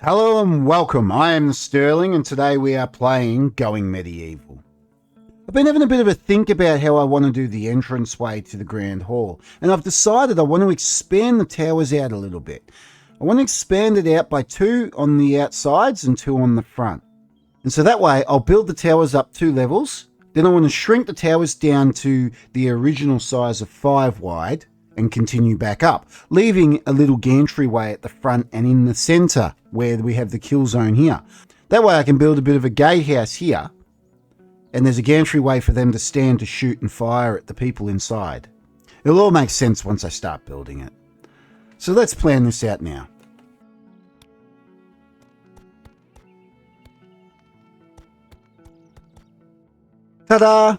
Hello and welcome. I am Sterling and today we are playing Going Medieval. I've been having a bit of a think about how I want to do the entranceway to the Grand Hall, and I've decided I want to expand the towers out a little bit. I want to expand it out by 2 on the outsides and 2 on the front. And so that way I'll build the towers up 2 levels, then I want to shrink the towers down to the original size of 5 wide and continue back up, leaving a little gantryway at the front and in the centre where we have the kill zone here. That way I can build a bit of a gatehouse here, and there's a gantryway for them to stand to shoot and fire at the people inside. It'll all make sense once I start building it. So let's plan this out now. Ta-da!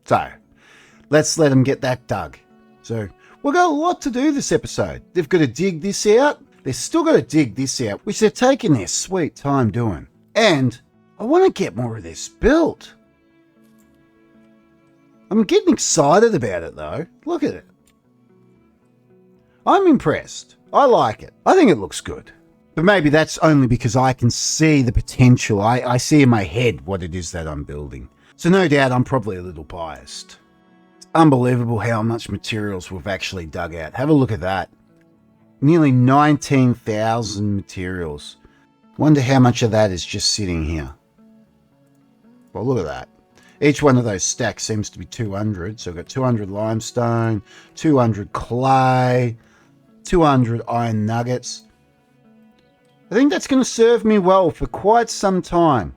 So, let's let them get that dug. So, we've got a lot to do this episode. They've got to dig this out. They've still got to dig this out, which they're taking their sweet time doing. And I want to get more of this built. I'm getting excited about it though. Look at it. I'm impressed. I like it. I think it looks good. But maybe that's only because I can see the potential. I see in my head what it is that I'm building. So no doubt I'm probably a little biased. It's unbelievable how much materials we've actually dug out. Have a look at that. Nearly 19,000 materials. Wonder how much of that is just sitting here. Well, look at that. Each one of those stacks seems to be 200. So we've got 200 limestone, 200 clay, 200 iron nuggets. I think that's going to serve me well for quite some time.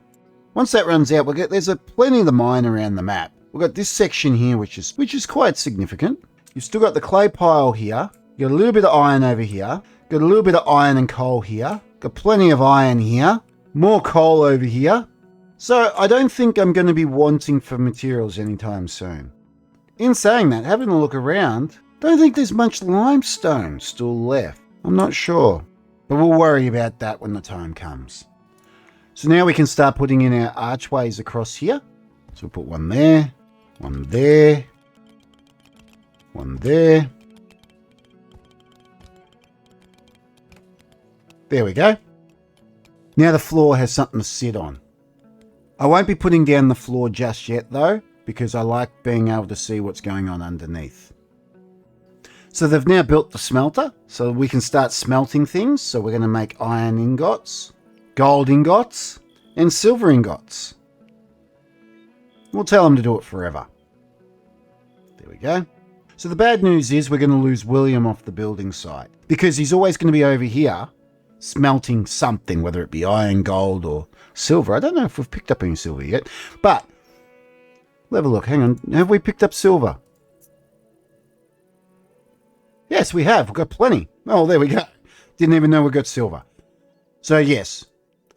Once that runs out, there's plenty of the mine around the map. We've got this section here, which is quite significant. You've still got the clay pile here. You've got a little bit of iron over here. Got a little bit of iron and coal here. Got plenty of iron here. More coal over here. So I don't think I'm going to be wanting for materials anytime soon. In saying that, having a look around, don't think there's much limestone still left. I'm not sure. But we'll worry about that when the time comes. So now we can start putting in our archways across here. So we'll put one there, one there, one there. There we go. Now the floor has something to sit on. I won't be putting down the floor just yet though, because I like being able to see what's going on underneath. So they've now built the smelter, so we can start smelting things. So we're going to make iron ingots, gold ingots, and silver ingots. We'll tell them to do it forever. There we go. So the bad news is we're going to lose William off the building site, because he's always going to be over here smelting something, whether it be iron, gold, or silver. I don't know if we've picked up any silver yet, but we'll have a look. Hang on. Have we picked up silver? Yes, we have. We've got plenty. Oh, there we go. Didn't even know we got silver. So yes,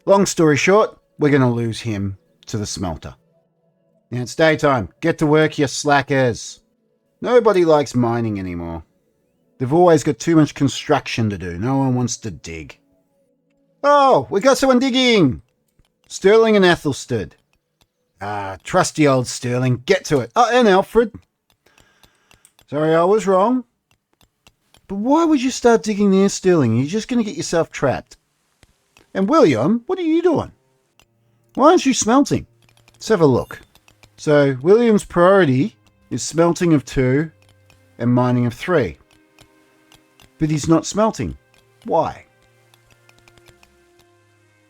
long story short, we're going to lose him to the smelter. Now it's daytime. Get to work, you slackers. Nobody likes mining anymore. They've always got too much construction to do. No one wants to dig. Oh, we got someone digging. Sterling and Athelstan. Trusty old Sterling. Get to it. Oh, and Alfred. Sorry, I was wrong. But why would you start digging there, Sterling? You're just going to get yourself trapped. And William, what are you doing? Why aren't you smelting? Let's have a look. So, William's priority is smelting of 2 and mining of 3. But he's not smelting. Why?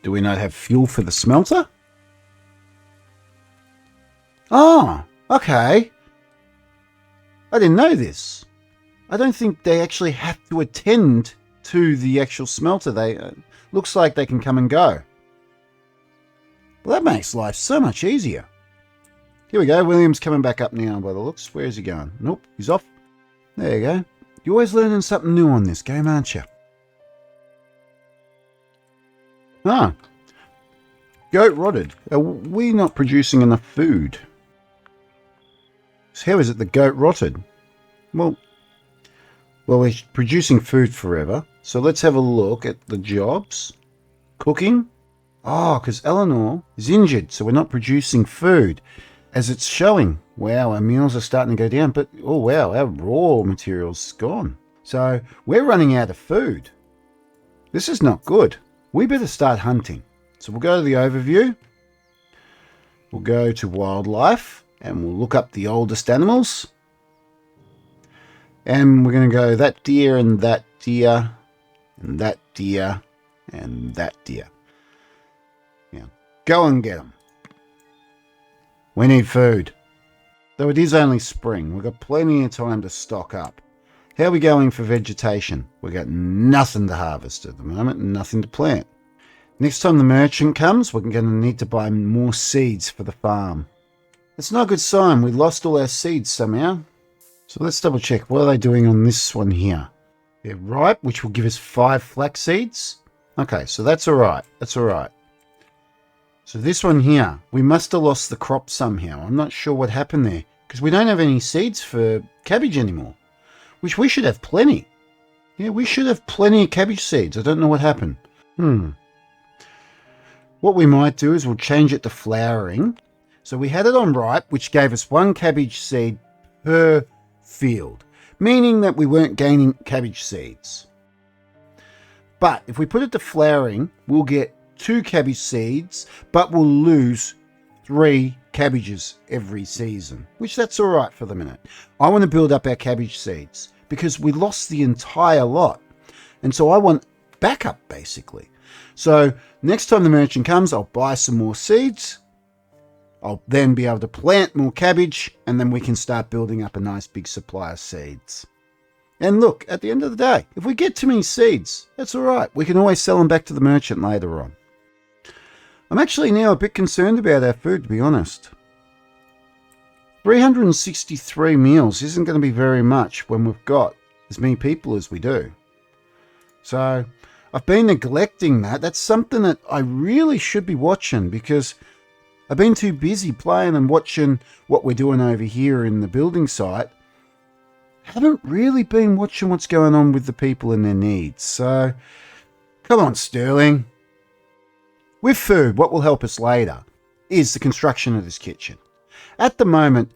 Do we not have fuel for the smelter? Oh, okay. I didn't know this. I don't think they actually have to attend to the actual smelter. They looks like they can come and go. Well, that makes life so much easier. Here we go. William's coming back up now by the looks. Where is he going? Nope, he's off. There you go. You're always learning something new on this game, aren't you? Ah. Goat rotted. Are we not producing enough food? So how is it the goat rotted? Well, we're producing food forever. So let's have a look at the jobs. Cooking. Oh, because Elenor is injured, so we're not producing food. As it's showing. Wow, our meals are starting to go down. But, oh wow, our raw material's gone. So we're running out of food. This is not good. we better start hunting. So we'll go to the overview. We'll go to wildlife and we'll look up the oldest animals. And we're going to go that deer and that deer and that deer and that deer. Yeah, go and get them. We need food. Though it is only spring, we've got plenty of time to stock up. How are we going for vegetation? We've got nothing to harvest at the moment, nothing to plant. Next time the merchant comes, we're going to need to buy more seeds for the farm. It's not a good sign. We lost all our seeds somehow. So let's double check. What are they doing on this one here? They're ripe, which will give us 5 flax seeds. Okay, so that's all right. That's all right. So this one here, we must have lost the crop somehow. I'm not sure what happened there because we don't have any seeds for cabbage anymore, which we should have plenty. Yeah, we should have plenty of cabbage seeds. I don't know what happened. What we might do is we'll change it to flowering. So we had it on ripe, which gave us 1 cabbage seed per field, meaning that we weren't gaining cabbage seeds. But if we put it to flowering, we'll get 2 cabbage seeds, but we'll lose 3 cabbages every season, which that's all right for the minute. I want to build up our cabbage seeds because we lost the entire lot. And so I want backup, basically. So next time the merchant comes, I'll buy some more seeds. I'll then be able to plant more cabbage, and then we can start building up a nice big supply of seeds. And look, at the end of the day, if we get too many seeds, that's all right. We can always sell them back to the merchant later on. I'm actually now a bit concerned about our food, to be honest. 363 meals isn't going to be very much when we've got as many people as we do. So I've been neglecting that. That's something that I really should be watching because I've been too busy playing and watching what we're doing over here in the building site. Haven't really been watching what's going on with the people and their needs. So come on, Sterling. With food, what will help us later is the construction of this kitchen. At the moment,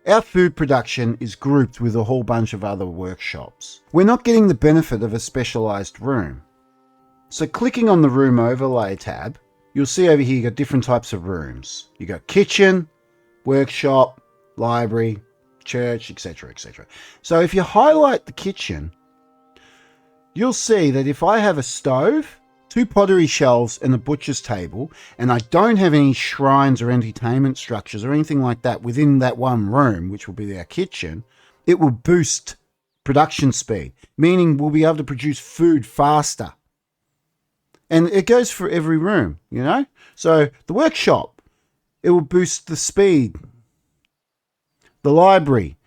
our food production is grouped with a whole bunch of other workshops. We're not getting the benefit of a specialised room. So clicking on the room overlay tab, you'll see over here you got different types of rooms. You got kitchen, workshop, library, church, etc., etc. So if you highlight the kitchen, you'll see that if I have a stove, 2 pottery shelves and a butcher's table, and I don't have any shrines or entertainment structures or anything like that within that one room, which will be our kitchen, it will boost production speed, meaning we'll be able to produce food faster. And it goes for every room, you know? So the workshop, it will boost the speed. The library,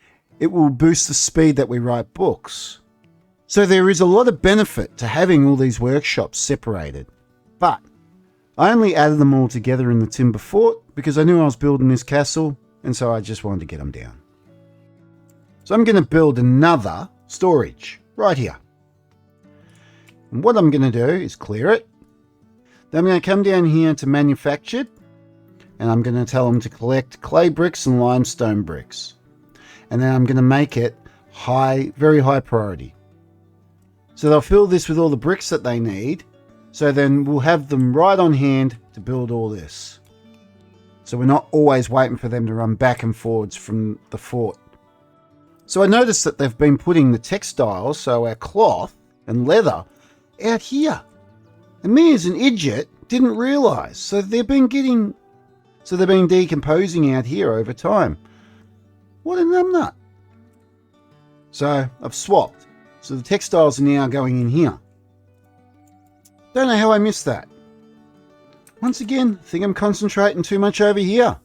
it will boost the speed that we write books. So there is a lot of benefit to having all these workshops separated. But I only added them all together in the timber fort because I knew I was building this castle, and so I just wanted to get them down. So I'm going to build another storage right here. And what I'm going to do is clear it. Then I'm going to come down here to manufactured, and I'm going to tell them to collect clay bricks and limestone bricks. And then I'm going to make it high, very high priority. So they'll fill this with all the bricks that they need. So then we'll have them right on hand to build all this. So we're not always waiting for them to run back and forwards from the fort. So I noticed that they've been putting the textiles, so our cloth and leather, out here. And me as an idiot didn't realise. So they've been decomposing out here over time. What a numbnut. So I've swapped. So the textiles are now going in here. Don't know how I missed that. Once again, I think I'm concentrating too much over here.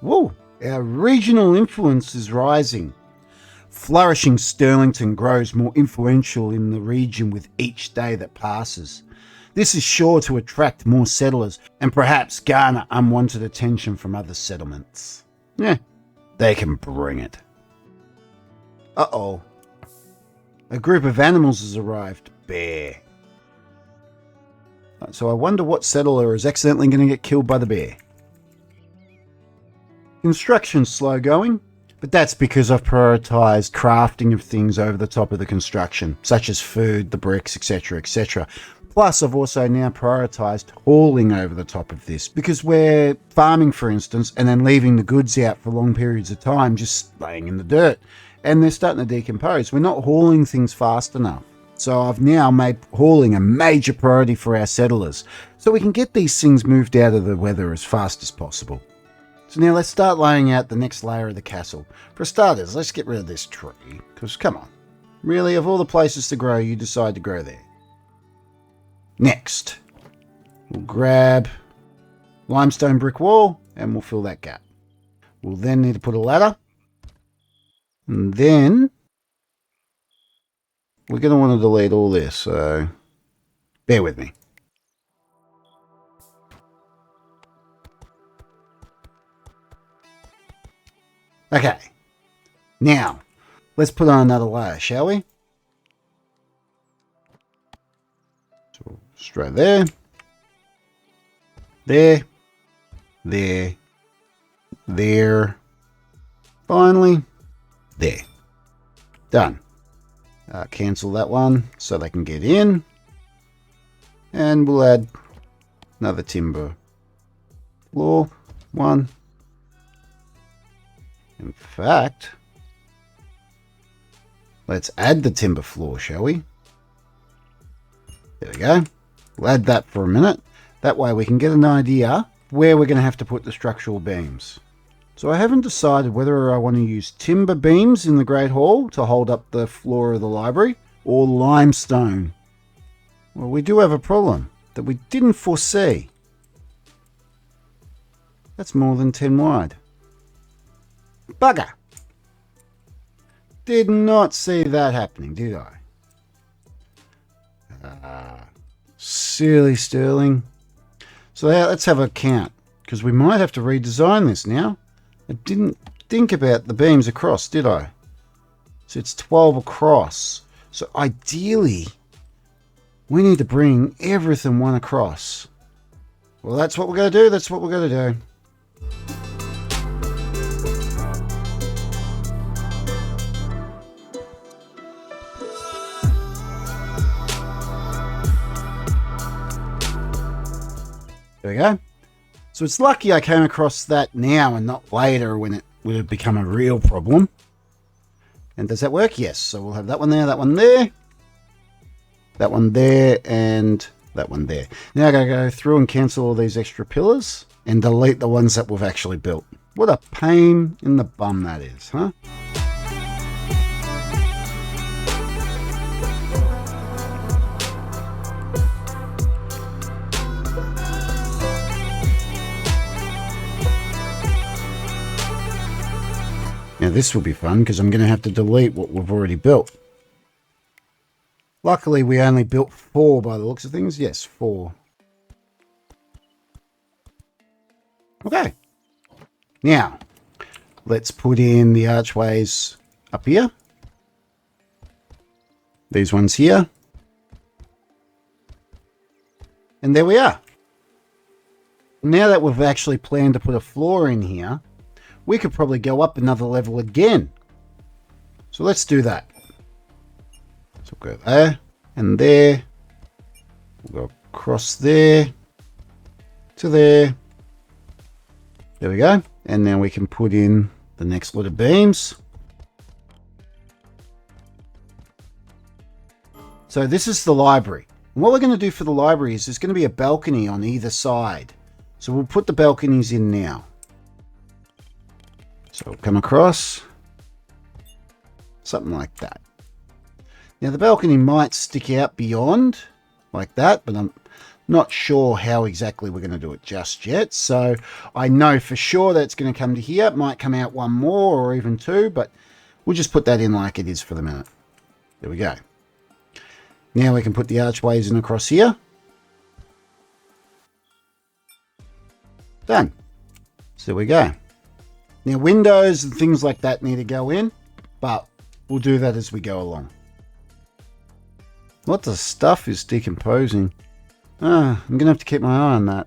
Whoa, our regional influence is rising. Flourishing Sterlington grows more influential in the region with each day that passes. This is sure to attract more settlers and perhaps garner unwanted attention from other settlements. Yeah, they can bring it. Uh-oh. A group of animals has arrived. Bear. So I wonder what settler is accidentally going to get killed by the bear. Construction's slow going, but that's because I've prioritised crafting of things over the top of the construction, such as food, the bricks, etc., etc. Plus, I've also now prioritised hauling over the top of this because we're farming, for instance, and then leaving the goods out for long periods of time, just laying in the dirt. And they're starting to decompose. We're not hauling things fast enough. So I've now made hauling a major priority for our settlers, so we can get these things moved out of the weather as fast as possible. So now let's start laying out the next layer of the castle. For starters, let's get rid of this tree, because come on. Really, of all the places to grow, you decide to grow there. Next, we'll grab limestone brick wall and we'll fill that gap. We'll then need to put a ladder. And then we're going to want to delete all this, so bear with me. Okay, now let's put on another layer, shall we? So straight there, there, there, there, finally, there. Done. Cancel that one so they can get in. And we'll add another timber floor, one. In fact, let's add the timber floor, shall we? There we go. We'll add that for a minute. That way we can get an idea where we're going to have to put the structural beams. So I haven't decided whether I want to use timber beams in the Great Hall to hold up the floor of the library or limestone. Well, we do have a problem that we didn't foresee. That's more than 10 wide. Bugger! Did not see that happening, did I? Silly Sterling. So let's have a count, because we might have to redesign this now. I didn't think about the beams across, did I? So it's 12 across. So ideally, we need to bring everything one across. Well, that's what we're going to do. That's what we're going to do. There we go. So it's lucky I came across that now and not later when it would have become a real problem. And does that work? Yes. So we'll have that one there, that one there, that one there, and that one there. Now I gotta go through and cancel all these extra pillars and delete the ones that we've actually built. What a pain in the bum that is, huh? Now this will be fun because I'm going to have to delete what we've already built. Luckily we only built 4 by the looks of things. Yes, 4. Okay. Now, let's put in the archways up here. These ones here. And there we are. Now that we've actually planned to put a floor in here, we could probably go up another level again. So let's do that. So we'll go there and there. We'll go across there to there. There we go. And then we can put in the next lot of beams. So this is the library. And what we're going to do for the library is there's going to be a balcony on either side. So we'll put the balconies in now. So we'll come across, something like that. Now the balcony might stick out beyond like that, but I'm not sure how exactly we're going to do it just yet. So I know for sure that it's going to come to here. It might come out one more or even 2, but we'll just put that in like it is for the minute. There we go. Now we can put the archways in across here. Done. So there we go. Now windows and things like that need to go in, but we'll do that as we go along. Lots of stuff is decomposing. I'm going to have to keep my eye on that.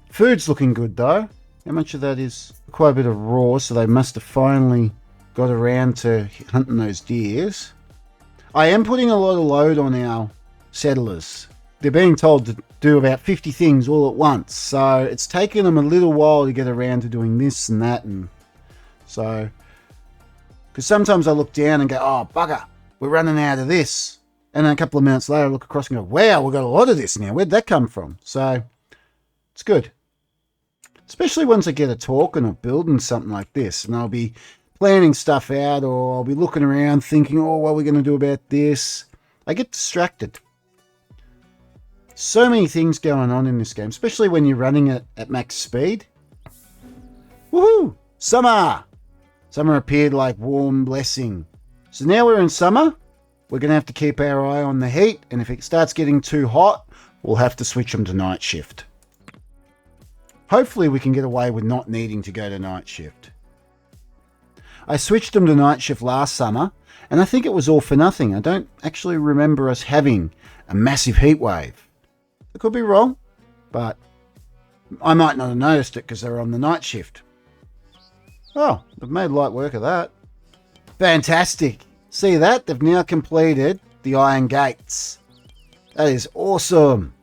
Food's looking good though. How much of that is quite a bit of raw, so they must have finally got around to hunting those deers. I am putting a lot of load on our settlers they're being told to do about 50 things all at once. So it's taken them a little while to get around to doing this and that. And so, because sometimes I look down and go, oh, bugger, we're running out of this. And then a couple of minutes later, I look across and go, wow, we've got a lot of this now. Where'd that come from? So it's good. Especially once I get a talking or building something like this. And I'll be planning stuff out, or I'll be looking around thinking, oh, what are we going to do about this? I get distracted. So many things going on in this game, especially when you're running it at max speed. Woohoo! Summer! Summer appeared like warm blessing. So now we're in summer. We're going to have to keep our eye on the heat, and if it starts getting too hot, we'll have to switch them to night shift. Hopefully we can get away with not needing to go to night shift. I switched them to night shift last summer, and I think it was all for nothing. I don't actually remember us having a massive heat wave. I could be wrong, but I might not have noticed it because they were on the night shift. Oh, they've made light work of that. Fantastic. See that? They've now completed the iron gates. That is awesome.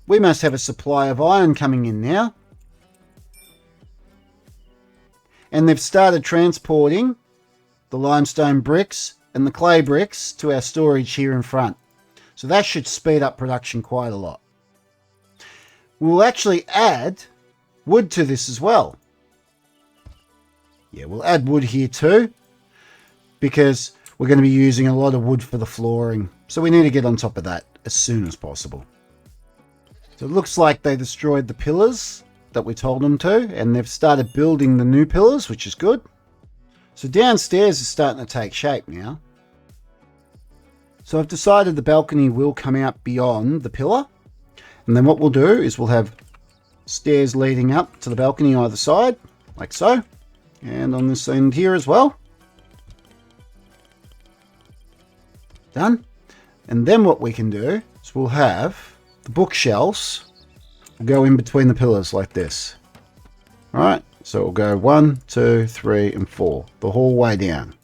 We must have a supply of iron coming in now. And they've started transporting the limestone bricks and the clay bricks to our storage here in front. So that should speed up production quite a lot. We'll actually add wood to this as well. Yeah, we'll add wood here too, because we're going to be using a lot of wood for the flooring. So we need to get on top of that as soon as possible. So it looks like they destroyed the pillars that we told them to, and they've started building the new pillars, which is good. So downstairs is starting to take shape now. So I've decided the balcony will come out beyond the pillar. And then what we'll do is we'll have stairs leading up to the balcony either side, like so. And on this end here as well. Done. And then what we can do is we'll have the bookshelves go in between the pillars like this. All right. So we'll go 1, 2, 3, and 4 the whole way down.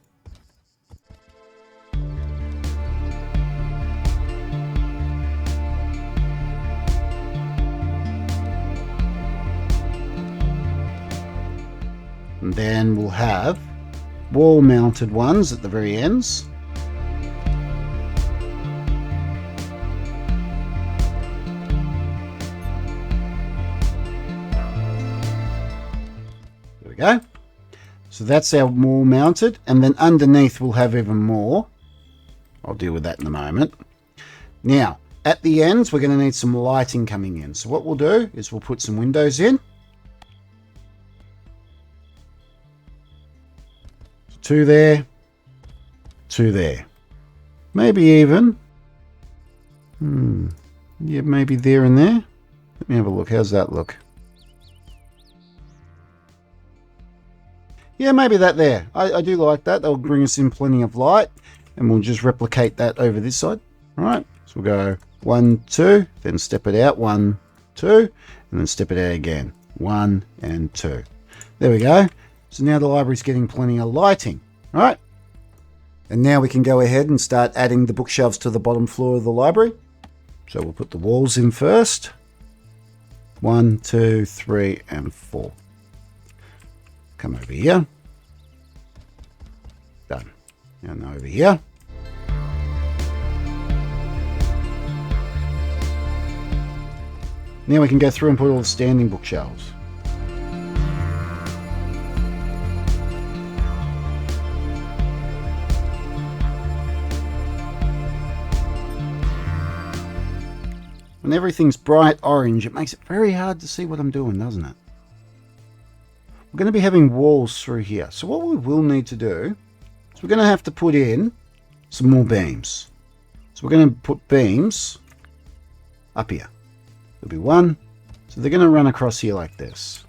And then we'll have wall-mounted ones at the very ends. There we go. So that's our wall-mounted, and then underneath we'll have even more. I'll deal with that in a moment. Now, at the ends, we're going to need some lighting coming in. So what we'll do is we'll put some windows in. 2 there, 2 there. Maybe even, yeah, maybe there and there. Let me have a look. How's that look? Yeah, maybe that there. I do like that. That'll bring us in plenty of light, and we'll just replicate that over this side. All right, so we'll go 1, 2, then step it out, 1, 2, and then step it out again, 1 and 2. There we go. So now the library's getting plenty of lighting, right? And now we can go ahead and start adding the bookshelves to the bottom floor of the library. So we'll put the walls in first. 1, 2, 3, and 4. Come over here. Done. And over here. Now we can go through and put all the standing bookshelves. When everything's bright orange, it makes it very hard to see what I'm doing, doesn't it? We're going to be having walls through here. So what we will need to do is we're going to have to put in some more beams. So we're going to put beams up here. There'll be one. So they're going to run across here like this.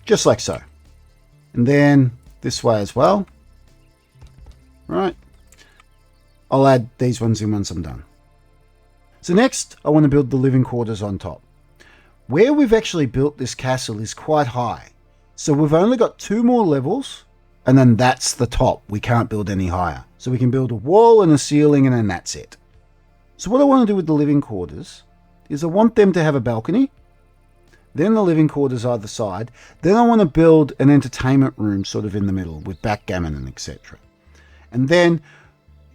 Just like so. And then this way as well. Right. I'll add these ones in once I'm done. So next, I want to build the living quarters on top. Where we've actually built this castle is quite high. So we've only got 2 more levels, and then that's the top. We can't build any higher. So we can build a wall and a ceiling, and then that's it. So what I want to do with the living quarters is I want them to have a balcony, then the living quarters either side. Then I want to build an entertainment room sort of in the middle with backgammon and etc. And then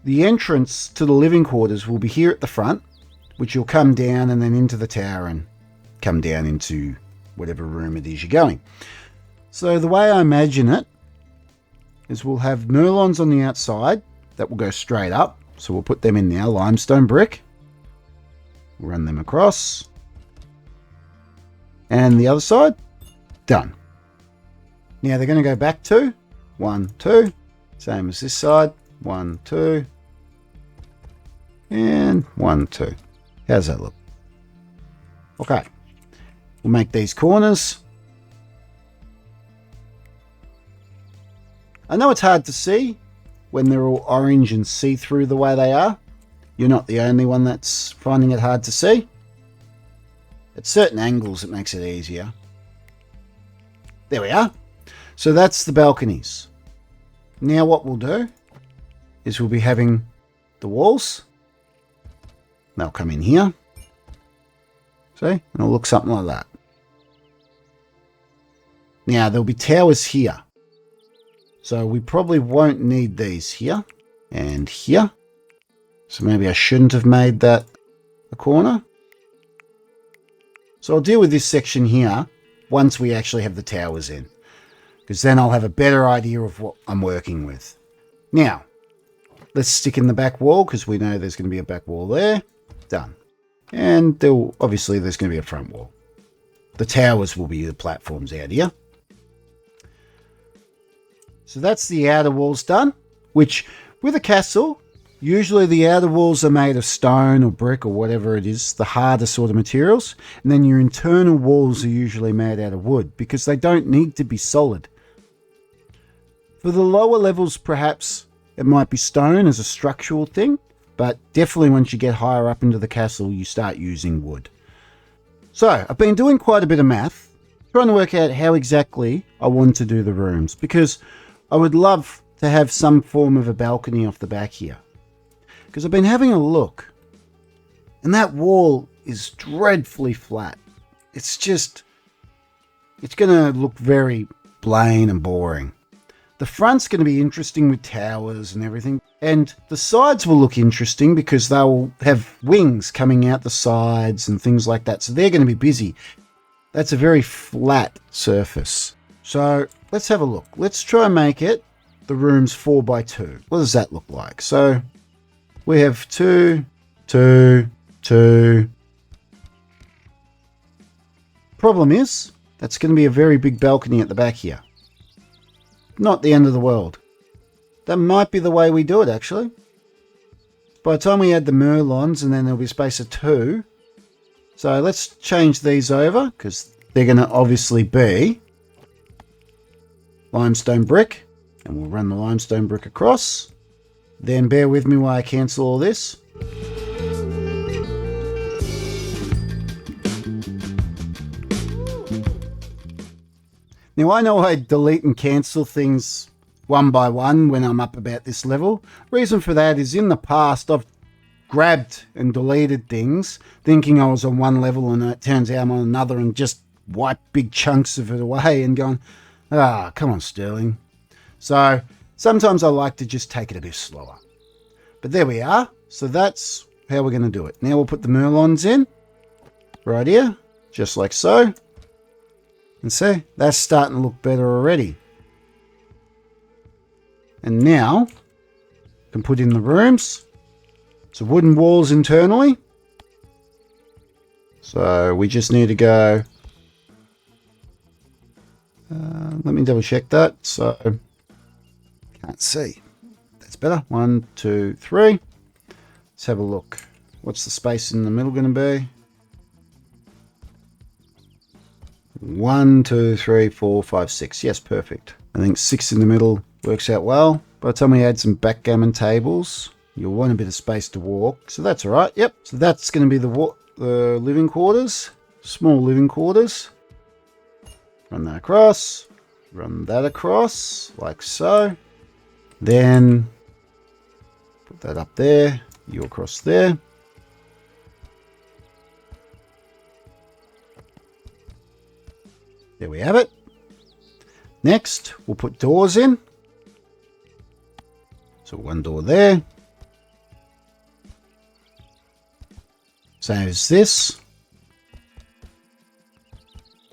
the entrance to the living quarters will be here at the front, which you'll come down and then into the tower and come down into whatever room it is you're going. So the way I imagine it is we'll have merlons on the outside that will go straight up. So we'll put them in now, limestone brick. We'll run them across. And the other side, done. Now they're going to go back to 1, 2, same as this side, 1, 2, and 1, 2. How's that look? Okay, we'll make these corners. I know it's hard to see when they're all orange and see-through the way they are. You're not the only one that's finding it hard to see. At certain angles, it makes it easier. There we are. So that's the balconies. Now what we'll do is we'll be having the walls. They'll come in here. See? And it'll look something like that. Now there'll be towers here. So we probably won't need these here and here. So maybe I shouldn't have made that a corner. So I'll deal with this section here once we actually have the towers in, because then I'll have a better idea of what I'm working with. Now, let's stick in the back wall, because we know there's going to be a back wall there. Done. And obviously there's going to be a front wall. The towers will be the platforms out here. So that's the outer walls done, which with a castle, usually the outer walls are made of stone or brick or whatever it is, the harder sort of materials. And then your internal walls are usually made out of wood because they don't need to be solid. For the lower levels, perhaps it might be stone as a structural thing, but definitely once you get higher up into the castle, you start using wood. So I've been doing quite a bit of math, trying to work out how exactly I want to do the rooms, because I would love to have some form of a balcony off the back here. Because I've been having a look, and that wall is dreadfully flat. It's going to look very plain and boring. The front's going to be interesting with towers and everything, and the sides will look interesting because they'll have wings coming out the sides and things like that, so they're going to be busy. That's a very flat surface. So let's have a look. Let's try and make it the room's 4x2. What does that look like? So we have 2, 2, 2. Problem is, that's going to be a very big balcony at the back here. Not the end of the world. That might be the way we do it, actually. By the time we add the merlons, and then there'll be a space of 2. So let's change these over, because they're going to obviously be limestone brick. And we'll run the limestone brick across. Then bear with me while I cancel all this. Now I know I delete and cancel things one by one when I'm up about this level. Reason for that is in the past I've grabbed and deleted things thinking I was on one level and it turns out I'm on another and just wiped big chunks of it away and gone, come on Sterling. So sometimes I like to just take it a bit slower. But there we are. So that's how we're going to do it. Now we'll put the merlons in right here, just like so. And see, that's starting to look better already. And now, can put in the rooms. So wooden walls internally. So we just need to go. Let me double check that. So, can't see. That's better. 1, 2, 3. Let's have a look. What's the space in the middle going to be? 1, 2, 3, 4, 5, 6. Yes, perfect. I think 6 in the middle works out well. By the time we add some backgammon tables, you'll want a bit of space to walk. So that's all right. Yep. So that's going to be the living quarters. Small living quarters. Run that across. Run that across, like so. Then put that up there. You across there. There we have it. Next, we'll put doors in. So one door there. Same as this.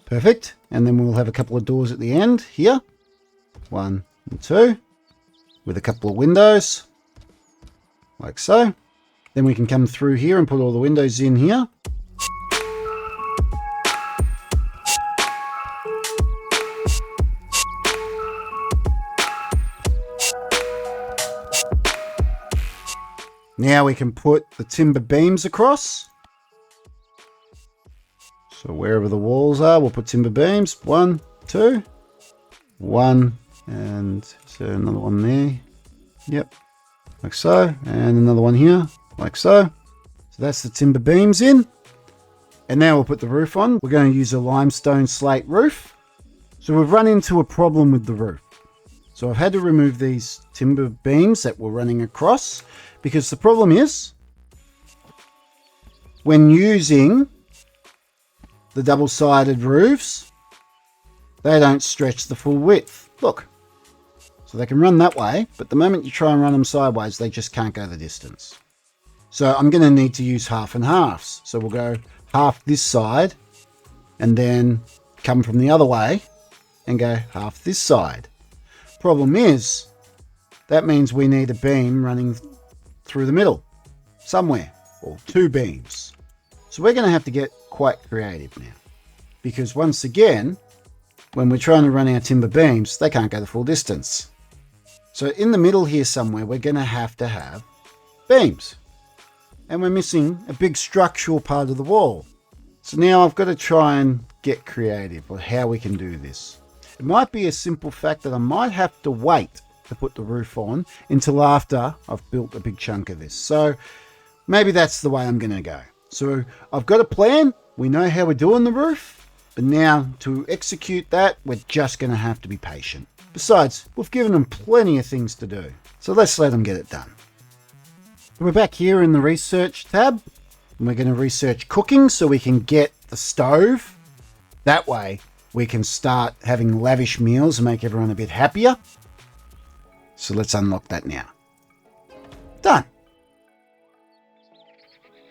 Perfect. And then we'll have a couple of doors at the end here. 1 and 2. With a couple of windows. Like so. Then we can come through here and put all the windows in here. Now we can put the timber beams across. So wherever the walls are, we'll put timber beams. 1, 2, 1, and is there another one there? Yep, like so. And another one here, like so. So that's the timber beams in. And now we'll put the roof on. We're going to use a limestone slate roof. So we've run into a problem with the roof. So I've had to remove these timber beams that were running across, because the problem is when using the double-sided roofs, they don't stretch the full width. Look, so they can run that way, but the moment you try and run them sideways, they just can't go the distance. So I'm going to need to use half and halves. So we'll go half this side and then come from the other way and go half this side. Problem is, that means we need a beam running through the middle somewhere, or 2 beams. So we're going to have to get quite creative now, because once again, when we're trying to run our timber beams, they can't go the full distance. So in the middle here somewhere, we're going to have beams, and we're missing a big structural part of the wall. So now I've got to try and get creative with how we can do this. It might be a simple fact that I might have to wait to put the roof on until after I've built a big chunk of this. So maybe that's the way I'm going to go. So I've got a plan. We know how we're doing the roof. But now to execute that, we're just going to have to be patient. Besides, we've given them plenty of things to do. So let's let them get it done. We're back here in the research tab. And we're going to research cooking so we can get the stove. That way we can start having lavish meals and make everyone a bit happier. So let's unlock that now. Done.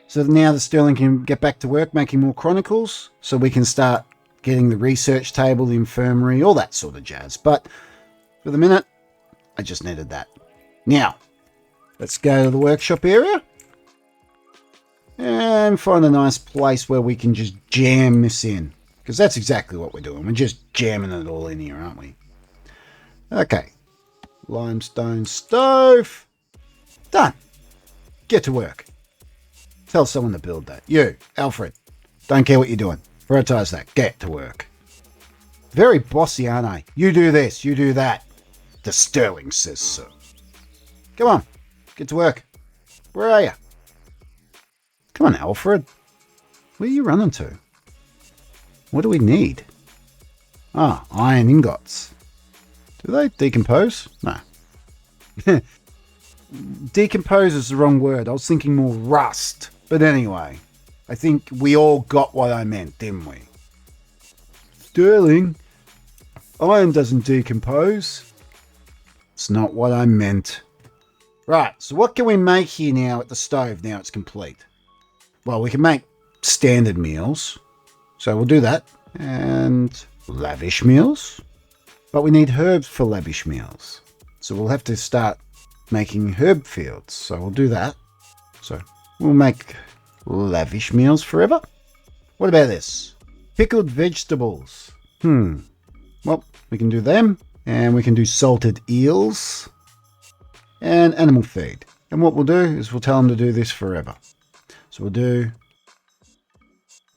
So now the Sterling can get back to work making more chronicles, so we can start getting the research table, the infirmary, all that sort of jazz. But for the minute, I just needed that. Now, let's go to the workshop area and find a nice place where we can just jam this in. Because that's exactly what we're doing. We're just jamming it all in here, aren't we? Okay. Limestone stove. Done. Get to work. Tell someone to build that. You, Alfred. Don't care what you're doing. Prioritize that. Get to work. Very bossy, aren't I? You do this. You do that. The Sterling says so. Come on. Get to work. Where are you? Come on, Alfred. Where are you running to? What do we need? Ah, iron ingots. Do they decompose? No. Decompose is the wrong word. I was thinking more rust. But anyway, I think we all got what I meant, didn't we? Sterling, iron doesn't decompose. It's not what I meant. Right, so what can we make here now at the stove now it's complete? Well, we can make standard meals. So we'll do that. And lavish meals. But we need herbs for lavish meals. So we'll have to start making herb fields. So we'll do that. So we'll make lavish meals forever. What about this? Pickled vegetables. Well, we can do them. And we can do salted eels. And animal feed. And what we'll do is we'll tell them to do this forever. So we'll do...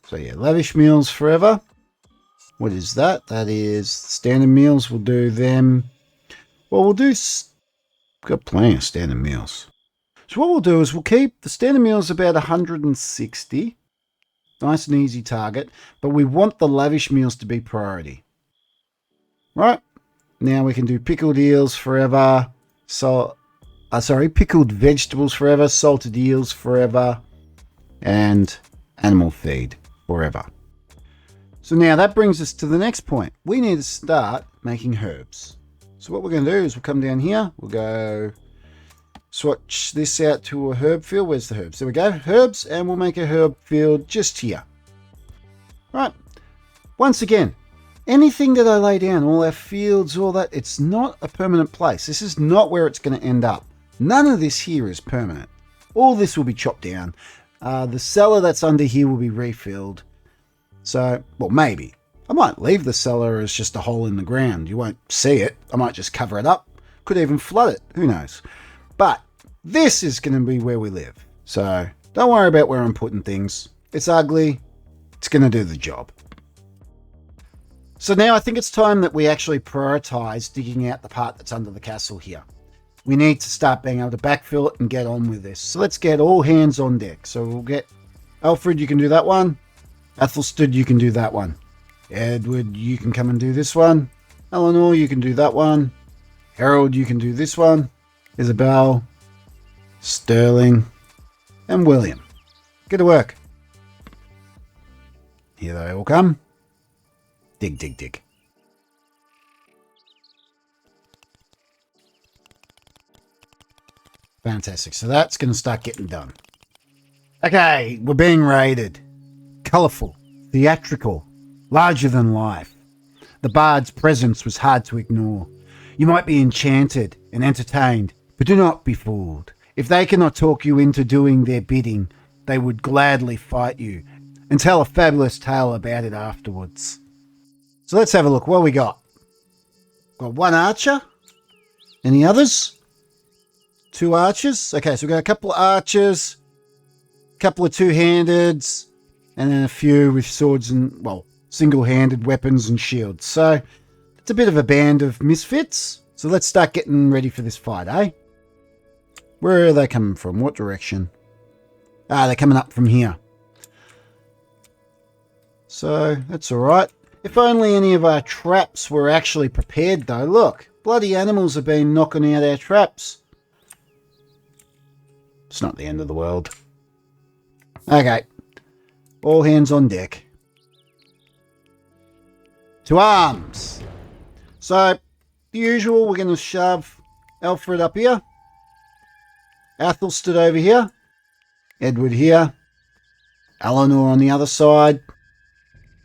So yeah, lavish meals forever. What is that? That is standard meals. We'll do them. Well, we'll do... We've got plenty of standard meals. So what we'll do is we'll keep the standard meals about 160. Nice and easy target. But we want the lavish meals to be priority. Right? Now we can do pickled eels forever. Pickled vegetables forever. Salted eels forever. And animal feed forever. So now that brings us to the next point. We need to start making herbs. So what we're going to do is we'll come down here. We'll go swatch this out to a herb field. Where's the herbs? There we go. Herbs. And we'll make a herb field just here. Right. Once again, anything that I lay down, all our fields, all that, it's not a permanent place. This is not where it's going to end up. None of this here is permanent. All this will be chopped down. The cellar that's under here will be refilled. So, well, maybe. I might leave the cellar as just a hole in the ground. You won't see it. I might just cover it up. Could even flood it. Who knows? But this is going to be where we live. So don't worry about where I'm putting things. It's ugly. It's going to do the job. So now I think it's time that we actually prioritize digging out the part that's under the castle here. We need to start being able to backfill it and get on with this. So let's get all hands on deck. So we'll get Alfred, you can do that one. Athelstan, you can do that one. Edward, you can come and do this one. Elenor, you can do that one. Harold, you can do this one. Isabel, Sterling, and William. Get to work. Here they all come. Dig, dig, dig. Fantastic. So that's going to start getting done. Okay, we're being raided. Colourful, theatrical, larger than life. The bard's presence was hard to ignore. You might be enchanted and entertained, but do not be fooled. If they cannot talk you into doing their bidding, they would gladly fight you and tell a fabulous tale about it afterwards. So let's have a look. What we got? Got one archer. Any others? Two archers. Okay, so we've got a couple of archers, a couple of two-handeds, and then a few with swords and, well, single-handed weapons and shields. So it's a bit of a band of misfits. So let's start getting ready for this fight, eh? Where are they coming from? What direction? Ah, they're coming up from here. So that's all right. If only any of our traps were actually prepared, though. Look, bloody animals have been knocking out our traps. It's not the end of the world. Okay. All hands on deck. To arms. So, the usual, we're going to shove Alfred up here. Athelstan over here. Edward here. Elenor on the other side.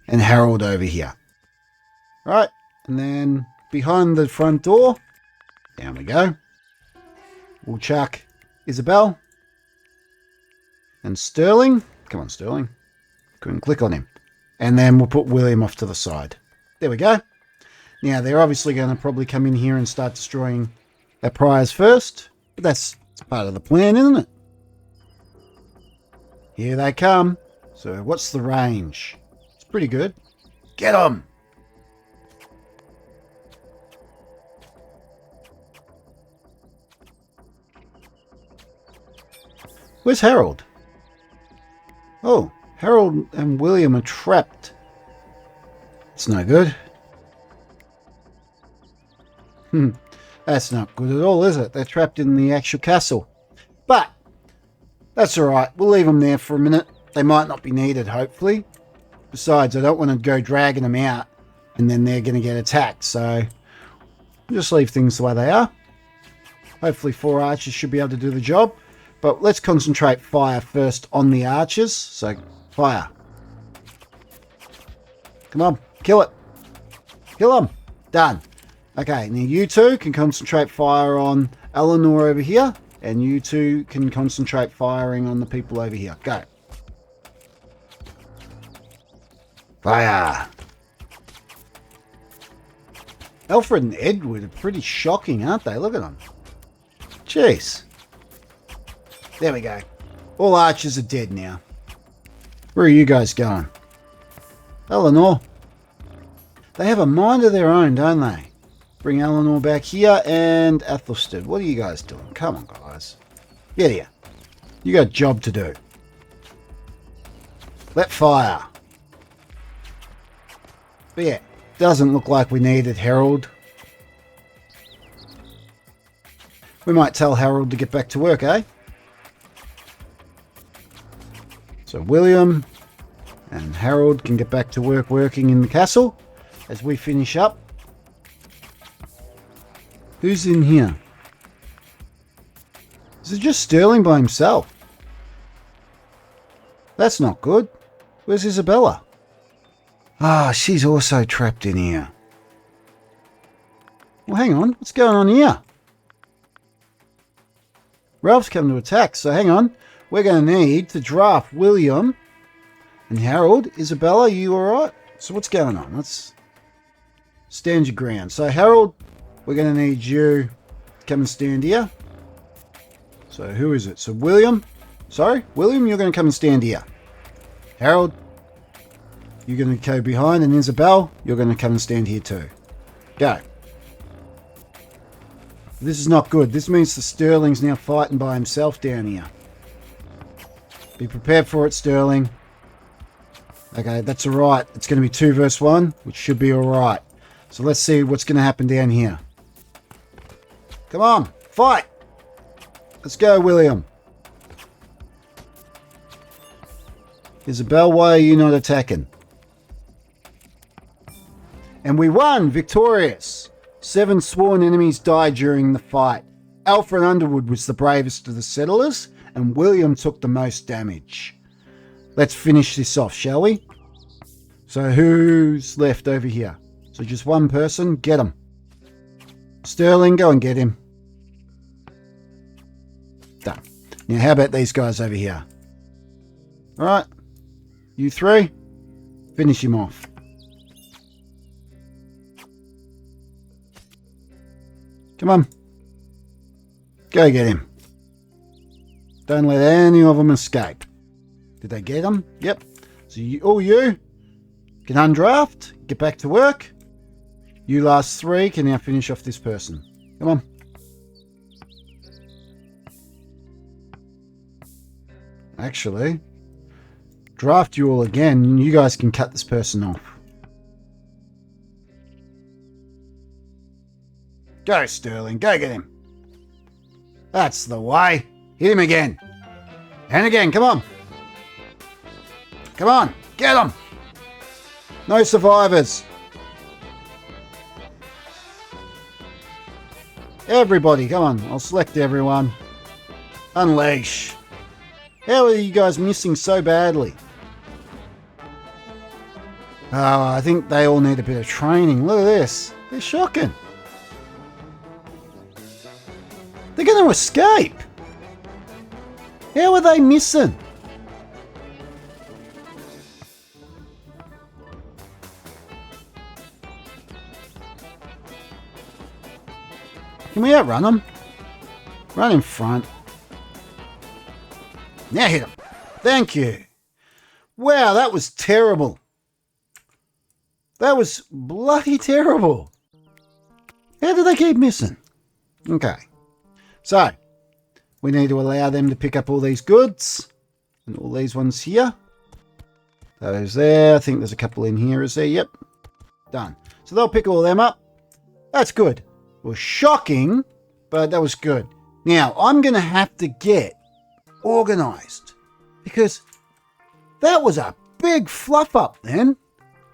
And Harold over here. Right. And then behind the front door. Down we go. We'll chuck Isabel. And Sterling. Come on, Sterling. Couldn't click on him. And then we'll put William off to the side. There we go. Now, they're obviously going to probably come in here and start destroying their priors first. But that's part of the plan, isn't it? Here they come. So what's the range? It's pretty good. Get them! Where's Harold? Oh, Harold and William are trapped. It's no good. That's not good at all, is it? They're trapped in the actual castle. But that's all right. We'll leave them there for a minute. They might not be needed, hopefully. Besides, I don't want to go dragging them out and then they're going to get attacked. So we'll just leave things the way they are. Hopefully 4 archers should be able to do the job. But let's concentrate fire first on the archers. So fire. Come on, kill it. Kill them. Done. Okay, now you two can concentrate fire on Elenor over here. And you two can concentrate firing on the people over here. Go. Fire. Alfred and Edward are pretty shocking, aren't they? Look at them. Jeez. There we go. All archers are dead now. Where are you guys going? Elenor. They have a mind of their own, don't they? Bring Elenor back here and Athelstan. What are you guys doing? Come on, guys. Get here. You got a job to do. Let fire. But yeah, doesn't look like we needed Harold. We might tell Harold to get back to work, eh? So William And Harold can get back to work working in the castle as we finish up. Who's in here? Is it just Sterling by himself? That's not good. Where's Isabella? Ah, she's also trapped in here. Well, hang on. What's going on here? Ralph's come to attack, so hang on. We're going to need to draft William and Harold. Isabella, you alright? So what's going on? Let's stand your ground. So Harold, we're going to need you to come and stand here. So who is it? So William. Sorry, William, you're going to come and stand here. Harold, you're going to go behind. And Isabel, you're going to come and stand here too. Go. This is not good. This means the Sterling's now fighting by himself down here. Be prepared for it, Sterling. Okay, that's alright. It's going to be 2 versus 1, which should be alright. So let's see what's going to happen down here. Come on, fight! Let's go, William. Isabel, why are you not attacking? And we won! Victorious! 7 sworn enemies died during the fight. Alfred Underwood was the bravest of the settlers, and William took the most damage. Let's finish this off, shall we? So who's left over here? So just one person, get him. Sterling, go and get him. Done. Now how about these guys over here? Alright, you 3, finish him off. Come on. Go get him. Don't let any of them escape. Did they get him? Yep. So you can undraft, get back to work. You last 3 can now finish off this person. Come on. Actually, draft you all again and you guys can cut this person off. Go, Sterling. Go get him. That's the way. Hit him again. And again. Come on. Come on. Get him. No survivors. Everybody. Come on. I'll select everyone. Unleash. How are you guys missing so badly? Oh, I think they all need a bit of training. Look at this. They're shocking. They're going to escape. How are they missing? Can we outrun them? Run in front. Now hit them. Thank you. Wow, that was terrible. That was bloody terrible. How do they keep missing? Okay. So, we need to allow them to pick up all these goods. And all these ones here. Those there. I think there's a couple in here. Is there? Yep. Done. So they'll pick all them up. That's good. It was shocking, but that was good. Now, I'm going to have to get organised. Because that was a big fluff up then.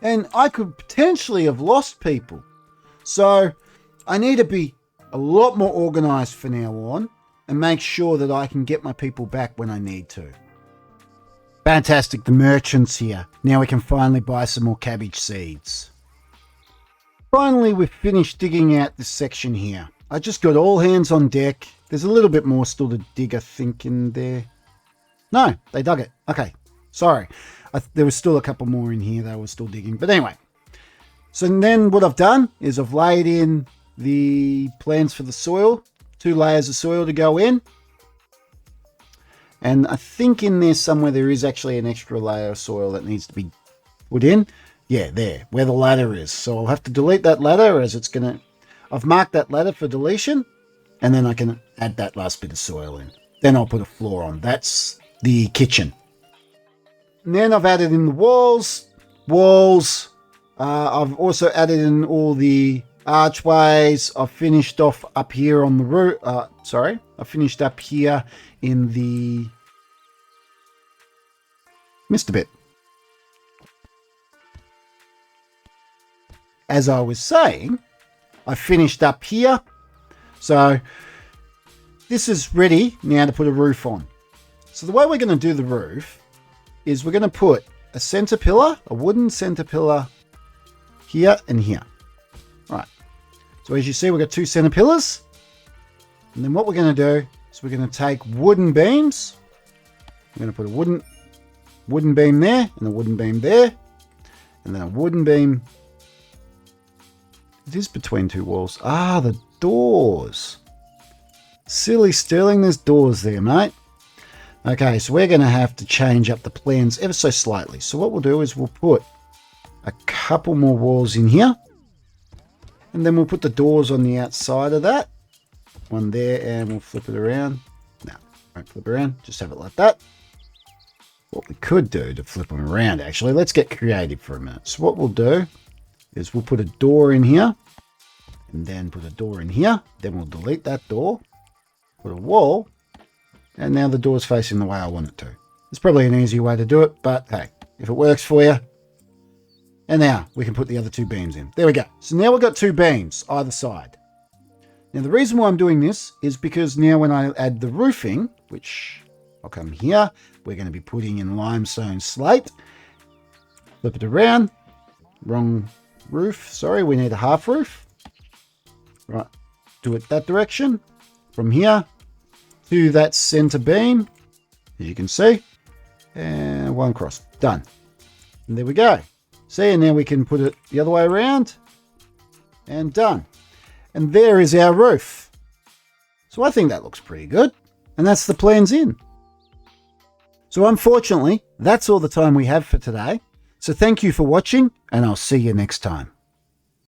And I could potentially have lost people. So, I need to be a lot more organised from now on and make sure that I can get my people back when I need to. Fantastic, the merchant's here. Now we can finally buy some more cabbage seeds. Finally, we've finished digging out this section here. I just got all hands on deck. There's a little bit more still to dig, I think, in there. No, they dug it. Okay, sorry. There was still a couple more in here they were still digging. But anyway, so then what I've done is I've laid in the plans for the soil, 2 layers of soil to go in, and I think in there somewhere there is actually an extra layer of soil that needs to be put in. Yeah, there, where the ladder is. So I'll have to delete that ladder as it's gonna, I've marked that ladder for deletion, and then I can add that last bit of soil in. Then I'll put a floor on. That's the kitchen. And then I've added in the walls. I've also added in all the archways. I've finished off up here on the roof. I finished up here in the... Missed a bit. as I was saying, I finished up here. So this is ready now to put a roof on. So the way we're going to do the roof is we're going to put a center pillar, a wooden center pillar here and here. Right. So as you see, we've got 2 center pillars. And then what we're going to do is we're going to take wooden beams. We're going to put a wooden beam there and a wooden beam there. And then a wooden beam. It is between 2 walls. Ah, the doors. Silly Sterling, there's doors there, mate. Okay, so we're going to have to change up the plans ever so slightly. So what we'll do is we'll put a couple more walls in here. And then we'll put the doors on the outside of that. One there, and we'll flip it around. No, won't flip around. Just have it like that. What we could do to flip them around, actually, let's get creative for a minute. So what we'll do is we'll put a door in here. And then put a door in here. Then we'll delete that door. Put a wall. And now the door's facing the way I want it to. It's probably an easy way to do it, but hey, if it works for you. And now we can put the other 2 beams in. There we go. So now we've got 2 beams either side. Now the reason why I'm doing this is because now when I add the roofing, which I'll come here, we're going to be putting in limestone slate. Flip it around. Wrong roof. Sorry, we need a half roof. Right. Do it that direction. From here to that center beam, as you can see, and 1 cross. Done. And there we go. See, and now we can put it the other way around, and done. And there is our roof. So I think that looks pretty good, and that's the plans in. So unfortunately, that's all the time we have for today. So thank you for watching, and I'll see you next time.